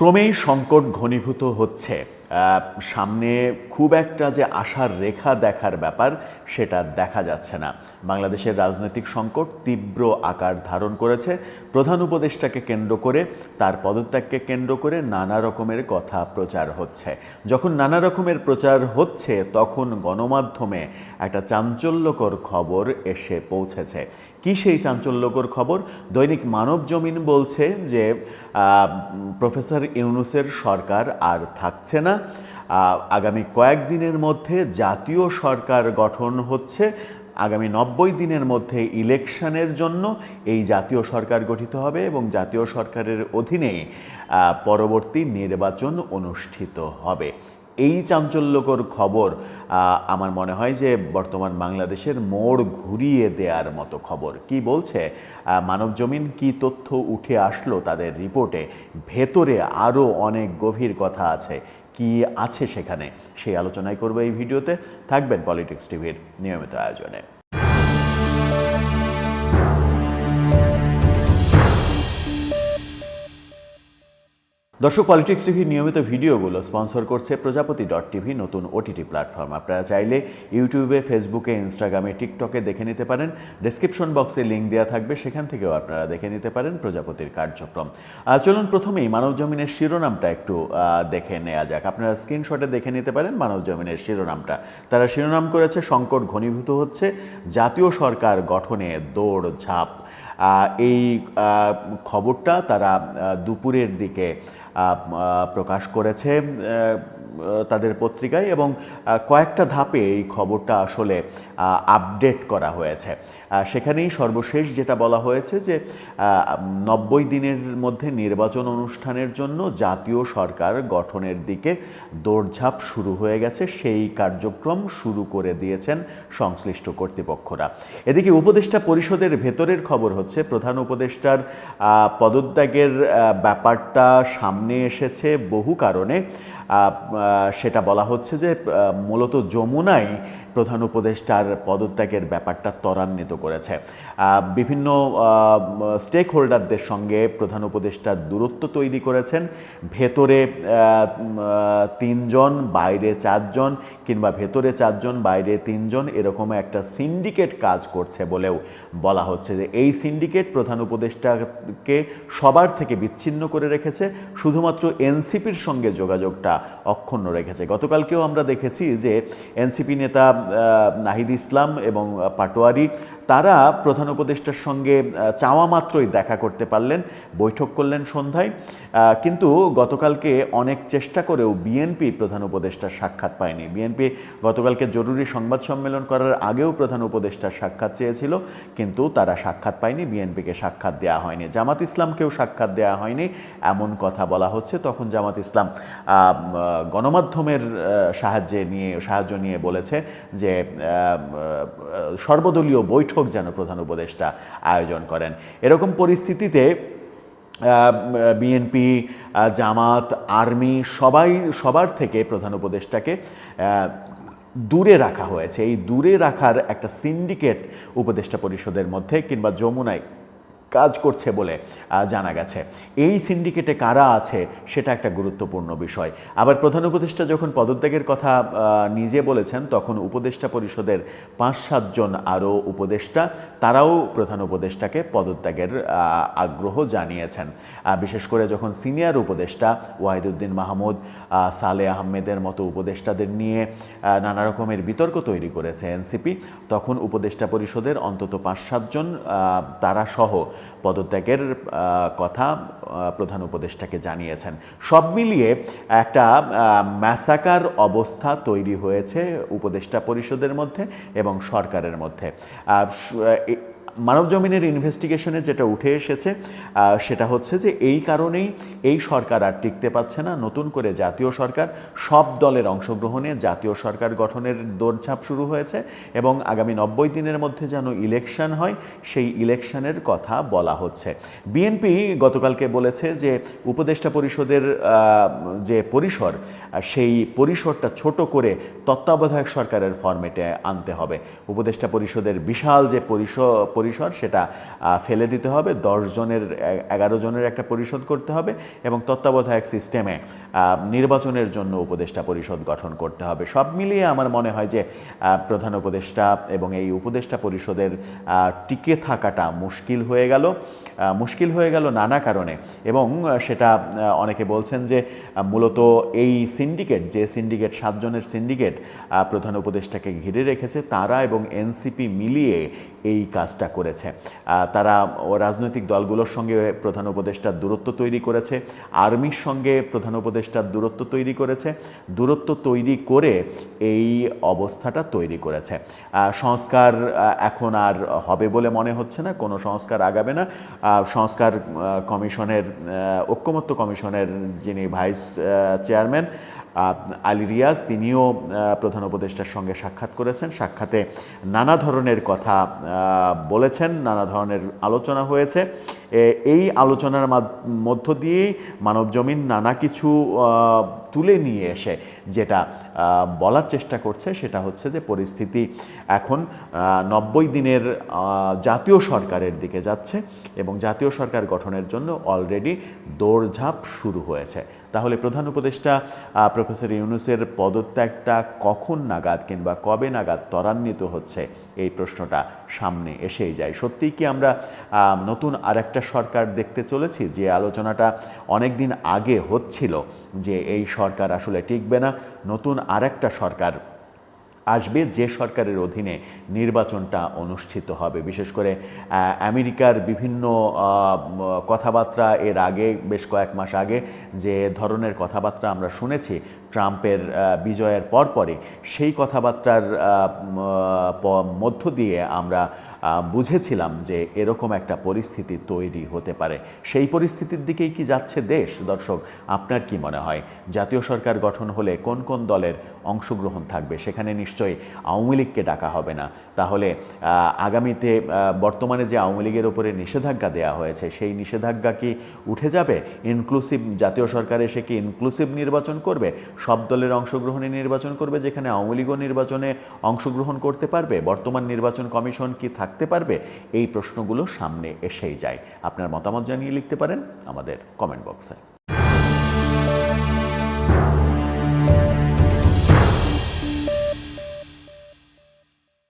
ক্রমেই সংকট ঘনীভূত হচ্ছে। সামনে খুব একটা যে আশার রেখা দেখার ব্যাপার সেটা দেখা যাচ্ছে না। বাংলাদেশের রাজনৈতিক সংকট তীব্র আকার ধারণ করেছে। প্রধান উপদেষ্টাকে কেন্দ্র করে, তার পদত্যাগকে কেন্দ্র করে নানা রকমের কথা প্রচার হচ্ছে। যখন নানা রকমের প্রচার হচ্ছে তখন গণমাধ্যমে একটা চাঞ্চল্যকর খবর এসে পৌঁছেছে। কি সেই চাঞ্চল্যকর খবর? দৈনিক মানবজমিন বলছে যে প্রফেসর ইউনূসের সরকার আর থাকছে না। আগামী কয়েকদিনের মধ্যে জাতীয় সরকার গঠন হচ্ছে। আগামী 90 দিনের মধ্যে ইলেকশনের জন্য এই জাতীয় সরকার গঠিত হবে এবং জাতীয় সরকারের অধীনে পরবর্তী নির্বাচন অনুষ্ঠিত হবে। এই চাঞ্চল্যকর খবর আমার মনে হয় যে বর্তমান বাংলাদেশের মোড় ঘুরিয়ে দেওয়ার মতো খবর। কি বলছে মানবজমিন, কি তথ্য উঠে আসলো তাদের রিপোর্টে? ভেতরে আরও অনেক গভীর কথা আছে। কি আছে সেখানে, সেই আলোচনাই করবো এই ভিডিওতে। থাকবেন পলিটিক্স টিভির নিয়মিত আয়োজনে। দর্শক, পলিটিক্স টিভির নিয়মিত ভিডিওগুলো স্পন্সর করছে প্রজাপতি.টিভি, নতুন ওটিটি প্ল্যাটফর্ম। আপনারা চাইলে ইউটিউবে, ফেসবুকে, ইনস্টাগ্রামে, টিকটকে দেখে নিতে পারেন। ডেসক্রিপশন বক্সে লিঙ্ক দেওয়া থাকবে, সেখান থেকেও আপনারা দেখে নিতে পারেন প্রজাপতির কার্যক্রম। চলুন প্রথমেই মানবজমিনের শিরোনামটা একটু দেখে নেওয়া যাক। আপনারা স্ক্রিনশটে দেখে নিতে পারেন মানবজমিনের শিরোনামটা। তারা শিরোনাম করেছে সংকট ঘনীভূত হচ্ছে, জাতীয় সরকার গঠনে দৌড়ঝাঁপ। এই খবরটা তারা দুপুরের দিকে প্রকাশ করেছে তাদের পত্রিকায় এবং কয়েকটা ধাপে এই খবরটা আসলে আপডেট করা হয়েছে। সেখানেই সর্বশেষ যেটা বলা হয়েছে যে 90 দিনের মধ্যে নির্বাচন অনুষ্ঠানের জন্য জাতীয় সরকার গঠনের দিকে দৌড়ঝাঁপ শুরু হয়ে গেছে। সেই কার্যক্রম শুরু করে দিয়েছেন সংশ্লিষ্ট কর্তৃপক্ষরা। এদিকে উপদেষ্টা পরিষদের ভেতরের খবর হচ্ছে প্রধান উপদেষ্টার পদত্যাগের ব্যাপারটা সামনে এসেছে বহু কারণে। সেটা বলা হচ্ছে যে মূলত যমুনাই প্রধান উপদেষ্টার পদত্যাগের ব্যাপারটা ত্বরান্বিত করেছে। বিভিন্ন স্টেক হোল্ডারদের সঙ্গে প্রধান উপদেষ্টার দূরত্ব তৈরি করেছেন। ভেতরে 3 জন, বাইরে 4 জন, কিংবা ভেতরে 4 জন, বাইরে 3 জন, এরকম একটা সিন্ডিকেট কাজ করছে বলেও বলা হচ্ছে। যে এই সিন্ডিকেট প্রধান উপদেষ্টাকে সবার থেকে বিচ্ছিন্ন করে রেখেছে, শুধুমাত্র এনসিপির সঙ্গে যোগাযোগটা অক্ষুণ্ণ রেখেছে। গতকালকেও আমরা দেখেছি যে এনসিপি নেতা নাহিদ ইসলাম এবং পাটোয়ারি তারা প্রধান উপদেষ্টার সঙ্গে চাওয়া মাত্রই দেখা করতে পারলেন, বৈঠক করলেন সন্ধ্যায়। কিন্তু গতকালকে অনেক চেষ্টা করেও বিএনপি প্রধান উপদেষ্টার সাক্ষাৎ পায়নি। বিএনপি গতকালকে জরুরি সংবাদ সম্মেলন করার আগেও প্রধান উপদেষ্টার সাক্ষাৎ চেয়েছিল, কিন্তু তারা সাক্ষাৎ পায়নি, বিএনপিকে সাক্ষাৎ দেওয়া হয়নি। জামাত ইসলামকেও সাক্ষাৎ দেওয়া হয়নি এমন কথা বলা হচ্ছে। তখন জামাত ইসলাম গণমাধ্যমের সাহায্য নিয়ে বলেছে যে সর্বদলীয় বৈঠক যেন প্রধান উপদেষ্টা আয়োজন করেন। এরকম পরিস্থিতিতে বিএনপি, জামাত, আর্মি সবার থেকে প্রধান উপদেষ্টাকে দূরে রাখা হয়েছে। এই দূরে রাখার একটা সিন্ডিকেট উপদেষ্টা পরিষদের মধ্যে কিংবা যমুনায় কাজ করছে বলে জানা গেছে। এই সিন্ডিকেটে কারা আছে সেটা একটা গুরুত্বপূর্ণ বিষয়। আবার প্রধান উপদেষ্টা যখন পদত্যাগের কথা নিজে বলেছেন, তখন উপদেষ্টা পরিষদের 5-7 জন আরও উপদেষ্টা, তারাও প্রধান উপদেষ্টাকে পদত্যাগের আগ্রহ জানিয়েছেন। বিশেষ করে যখন সিনিয়র উপদেষ্টা ওয়াহিদুদ্দিন মাহমুদ, সালে আহমেদের মতো উপদেষ্টাদের নিয়ে নানা রকমের বিতর্ক তৈরি করেছে এনসিপি, তখন উপদেষ্টা পরিষদের অন্তত 5-7 জন তারা সহ পদত্যাগের কথা প্রধান উপদেষ্টাকে জানিয়েছেন। সব মিলিয়ে একটা ম্যাসাকার অবস্থা তৈরি হয়েছে উপদেষ্টা পরিষদের মধ্যে এবং সরকারের মধ্যে। মানবজমিনের ইনভেস্টিগেশনে যেটা উঠে এসেছে সেটা হচ্ছে যে এই কারণেই এই সরকার আর টিকতে পারছে না। নতুন করে জাতীয় সরকার, সব দলের অংশগ্রহণে জাতীয় সরকার গঠনের দৌড়ঝাঁপ শুরু হয়েছে এবং আগামী 90 দিনের মধ্যে যেন ইলেকশন হয়, সেই ইলেকশনের কথা বলা হচ্ছে। বিএনপি গতকালকে বলেছে যে উপদেষ্টা পরিষদের যে পরিসর, সেই পরিসরটা ছোট করে তত্ত্বাবধায়ক সরকারের ফরম্যাটে আনতে হবে। উপদেষ্টা পরিষদের বিশাল যে পরিসর সেটা ফেলে দিতে হবে, 10 জনের 11 জনের একটা পরিষদ করতে হবে এবং তত্ত্বাবধায়ক সিস্টেমে নির্বাচনের জন্য উপদেষ্টা পরিষদ গঠন করতে হবে। সব মিলিয়ে আমার মনে হয় যে প্রধান উপদেষ্টা এবং এই উপদেষ্টা পরিষদের টিকে থাকাটা মুশকিল হয়ে গেল নানা কারণে। এবং সেটা অনেকে বলছেন যে মূলত এই সিন্ডিকেট 7 জনের সিন্ডিকেট প্রধান উপদেষ্টাকে ঘিরে রেখেছে, তারা এবং এনসিপি মিলিয়ে এই কাজটা করেছে। তারা রাজনৈতিক দলগুলোর সঙ্গে প্রধান উপদেষ্টার দূরত্ব তৈরি করেছে, আর্মির সঙ্গে প্রধান উপদেষ্টার দূরত্ব তৈরি করেছে, দূরত্ব তৈরি করে এই অবস্থাটা তৈরি করেছে। সংস্কার এখন আর হবে বলে মনে হচ্ছে না, কোনো সংস্কার আগাবে না। সংস্কার কমিশনের ঐক্যমত্য কমিশনের যিনি ভাইস চেয়ারম্যান আলী রিয়াজ, তিনিও প্রধান উপদেষ্টার সঙ্গে সাক্ষাৎ করেছেন। সাক্ষাতে নানা ধরনের কথা বলেছেন, নানা ধরনের আলোচনা হয়েছে। এই আলোচনার মধ্য দিয়েই মানবজমিন নানা কিছু তুলে নিয়ে এসে যেটা বলার চেষ্টা করছে সেটা হচ্ছে যে পরিস্থিতি এখন 90 দিনের জাতীয় সরকারের দিকে যাচ্ছে এবং জাতীয় সরকার গঠনের জন্য অলরেডি দৌড়ঝাঁপ শুরু হয়েছে। তাহলে প্রধান উপদেষ্টা প্রফেসর ইউনূসের পদত্যাগটা কখন নাগাদ কিংবা কবে নাগাদ ত্বরান্বিত হচ্ছে, এই প্রশ্নটা সামনে এসেই যায়। সত্যিই কি আমরা নতুন আরেকটা সরকার দেখতে চলেছি? যে আলোচনাটা অনেক দিন আগে হচ্ছিল যে এই সরকার আসলে টিকবে না, নতুন আরেকটা সরকার আসবে যে সরকারের অধীনে নির্বাচনটা অনুষ্ঠিত হবে। বিশেষ করে আমেরিকার বিভিন্ন কথাবার্তা এর আগে, বেশ কয়েক মাস আগে যে ধরনের কথাবার্তা আমরা শুনেছি ট্রাম্পের বিজয়ের পরপরই, সেই কথাবার্তার মধ্য দিয়ে আমরা বুঝেছিলাম যে এরকম একটা পরিস্থিতি তৈরি হতে পারে। সেই পরিস্থিতির দিকেই কি যাচ্ছে দেশ? দর্শক, আপনার কি মনে হয় জাতীয় সরকার গঠন হলে কোন কোন দলের অংশগ্রহণ থাকবে? সেখানে নিশ্চয়ই আওয়ামী লীগকে ডাকা হবে না। তাহলে আগামীতে বর্তমানে যে আওয়ামী লীগের উপরে নিষেধাজ্ঞা দেওয়া হয়েছে সেই নিষেধাজ্ঞা কি উঠে যাবে? ইনক্লুসিভ জাতীয় সরকার এসে কি ইনক্লুসিভ নির্বাচন করবে? সব দলের অংশগ্রহণে নির্বাচন করবে, যেখানে আওয়ামী লীগও নির্বাচনে অংশগ্রহণ করতে পারবে? বর্তমান নির্বাচন কমিশন কি থাকতে পারবে? এই প্রশ্নগুলো সামনে এসেই যায়। আপনার মতামত জানিয়ে লিখতে পারেন আমাদের কমেন্ট বক্সে।